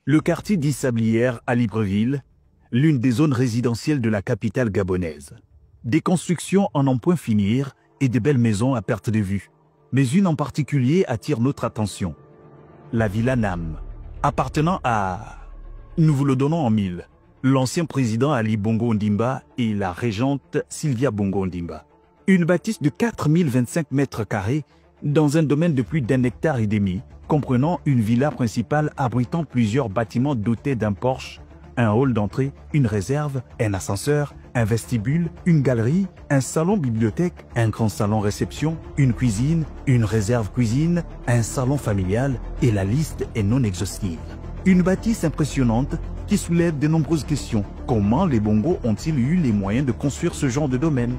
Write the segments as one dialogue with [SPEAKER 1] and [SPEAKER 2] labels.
[SPEAKER 1] Le quartier dit Sablière à Libreville, l'une des zones résidentielles de la capitale gabonaise. Des constructions en n'en point finir et de belles maisons à perte de vue. Mais une en particulier attire notre attention. La Villa Nam, appartenant à... Nous vous le donnons en mille. L'ancien président Ali Bongo Ondimba et la régente Sylvia Bongo Ondimba. Une bâtisse de 4025 mètres carrés dans un domaine de plus d'1,5 hectare, comprenant une villa principale abritant plusieurs bâtiments dotés d'un porche, un hall d'entrée, une réserve, un ascenseur, un vestibule, une galerie, un salon-bibliothèque, un grand salon-réception, une cuisine, une réserve cuisine, un salon familial et la liste est non exhaustive. Une bâtisse impressionnante qui soulève de nombreuses questions. Comment les Bongo ont-ils eu les moyens de construire ce genre de domaine?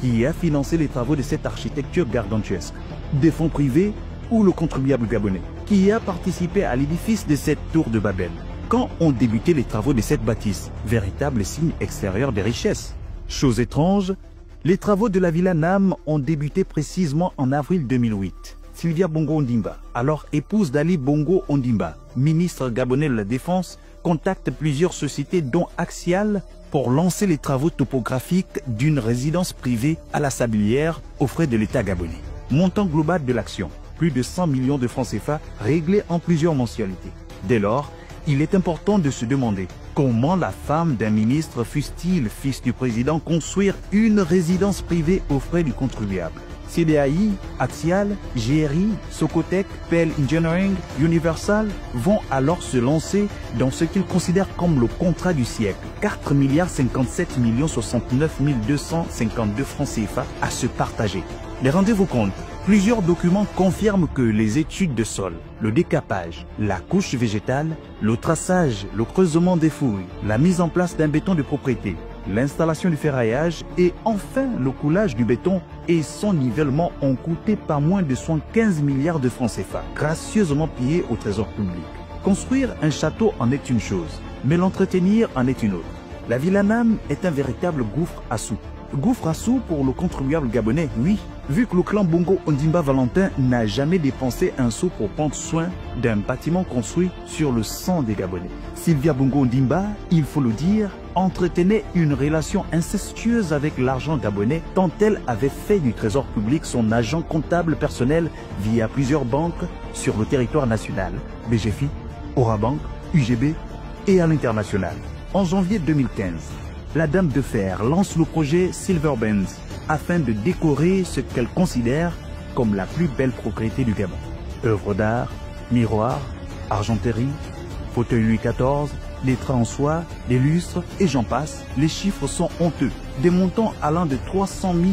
[SPEAKER 1] Qui a financé les travaux de cette architecture gargantuesque? Des fonds privés ou le contribuable gabonais? Qui a participé à l'édifice de cette tour de Babel? Quand ont débuté les travaux de cette bâtisse? Véritable signe extérieur des richesses. Chose étrange, les travaux de la Villa Nam ont débuté précisément en avril 2008. Sylvia Bongo Ondimba, alors épouse d'Ali Bongo Ondimba, ministre gabonais de la Défense, contacte plusieurs sociétés dont Axial pour lancer les travaux topographiques d'une résidence privée à la Sablière aux frais de l'État gabonais. Montant global de l'action, plus de 100 millions de francs CFA réglés en plusieurs mensualités. Dès lors, il est important de se demander comment la femme d'un ministre, fût-il fils du président, construire une résidence privée aux frais du contribuable. CDAI, Axial, GRI, Socotec, PL Engineering, Universal vont alors se lancer dans ce qu'ils considèrent comme le contrat du siècle. 4 57 69 252 francs CFA à se partager. Mais rendez-vous compte, plusieurs documents confirment que les études de sol, le décapage, la couche végétale, le traçage, le creusement des fouilles, la mise en place d'un béton de propriété, l'installation du ferraillage et enfin le coulage du béton et son nivellement ont coûté pas moins de 115 milliards de francs CFA, gracieusement pillés au trésor public. Construire un château en est une chose, mais l'entretenir en est une autre. La Villa Nam est un véritable gouffre à sous. Gouffre à sous pour le contribuable gabonais, oui, vu que le clan Bongo Ondimba Valentin n'a jamais dépensé un sou pour prendre soin d'un bâtiment construit sur le sang des Gabonais. Sylvia Bongo Ondimba, il faut le dire, entretenait une relation incestueuse avec l'argent gabonais tant elle avait fait du trésor public son agent comptable personnel via plusieurs banques sur le territoire national, BGFI, Orabank, UGB et à l'international. En janvier 2015, la Dame de Fer lance le projet Silver Benz afin de décorer ce qu'elle considère comme la plus belle propriété du Gabon. Œuvres d'art, miroirs, argenterie, fauteuil Louis XIV, des trains en soie, des lustres et j'en passe. Les chiffres sont honteux, des montants allant de 300 000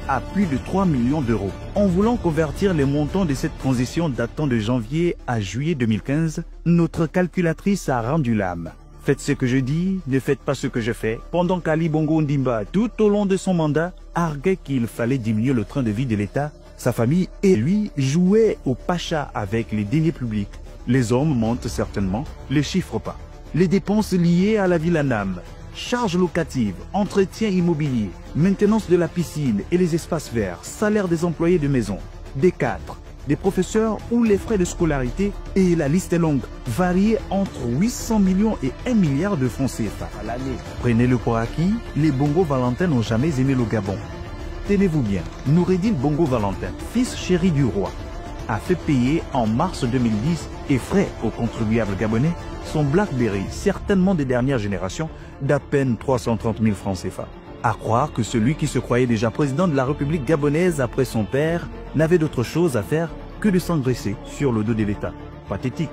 [SPEAKER 1] à plus de 3 millions d'euros. En voulant convertir les montants de cette transition datant de janvier à juillet 2015, notre calculatrice a rendu l'âme. Faites ce que je dis, ne faites pas ce que je fais. Pendant qu'Ali Bongo Ondimba, tout au long de son mandat, arguait qu'il fallait diminuer le train de vie de l'État, sa famille et lui jouaient au pacha avec les deniers publics. Les hommes montent certainement, les chiffres pas. Les dépenses liées à la Villa Nam, charges locatives, entretien immobilier, maintenance de la piscine et les espaces verts, salaire des employés de maison, des cadres, des professeurs ou les frais de scolarité, et la liste est longue, variée entre 800 millions et 1 milliard de francs CFA à l'année. Prenez-le pour acquis, les Bongo Valentin n'ont jamais aimé le Gabon. Tenez-vous bien, Noureddin Bongo Valentin, fils chéri du roi, a fait payer en mars 2010 et frais aux contribuables gabonais son BlackBerry, certainement des dernières générations, d'à peine 330 000 francs CFA. À croire que celui qui se croyait déjà président de la République gabonaise après son père n'avait d'autre chose à faire que de s'engraisser sur le dos de l'État. Pathétique.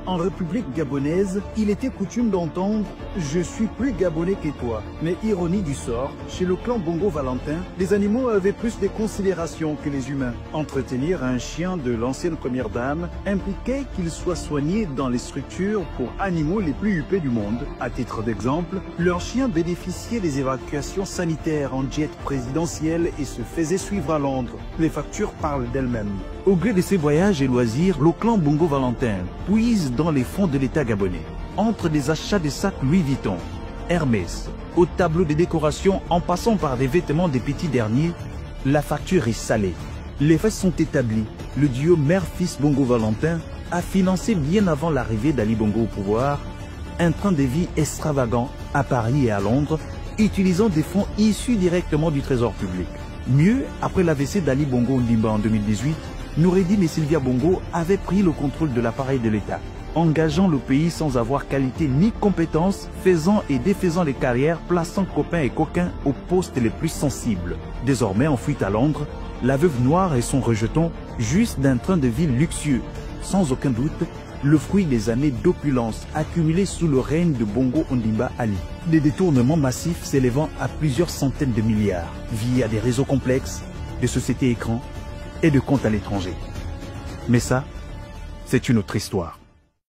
[SPEAKER 1] En République gabonaise, il était coutume d'entendre « Je suis plus gabonais que toi ». Mais ironie du sort, chez le clan Bongo Valentin, les animaux avaient plus de considération que les humains. Entretenir un chien de l'ancienne première dame impliquait qu'il soit soigné dans les structures pour animaux les plus huppés du monde. À titre d'exemple, leur chien bénéficiait des évacuations sanitaires en jet présidentiel et se faisait suivre à Londres. Les factures parlent d'elles-mêmes. Au gré de ses voyages et loisirs, le clan Bongo Valentin puise dans les fonds de l'État gabonais. Entre des achats de sacs Louis Vuitton, Hermès, au tableau de décoration en passant par des vêtements des petits derniers, la facture est salée. Les faits sont établis. Le duo mère-fils Bongo Valentin a financé bien avant l'arrivée d'Ali Bongo au pouvoir un train de vie extravagant à Paris et à Londres, utilisant des fonds issus directement du trésor public. Mieux, après l'AVC d'Ali Bongo Ondimba en 2018, Noureddine et Sylvia Bongo avaient pris le contrôle de l'appareil de l'État, engageant le pays sans avoir qualité ni compétence, faisant et défaisant les carrières, plaçant copains et coquins aux postes les plus sensibles. Désormais en fuite à Londres, la veuve noire et son rejeton jouissent d'un train de vie luxueux, sans aucun doute le fruit des années d'opulence accumulées sous le règne de Bongo Ondimba Ali. Des détournements massifs s'élevant à plusieurs centaines de milliards via des réseaux complexes, des sociétés écrans et de comptes à l'étranger. Mais ça, c'est une autre histoire.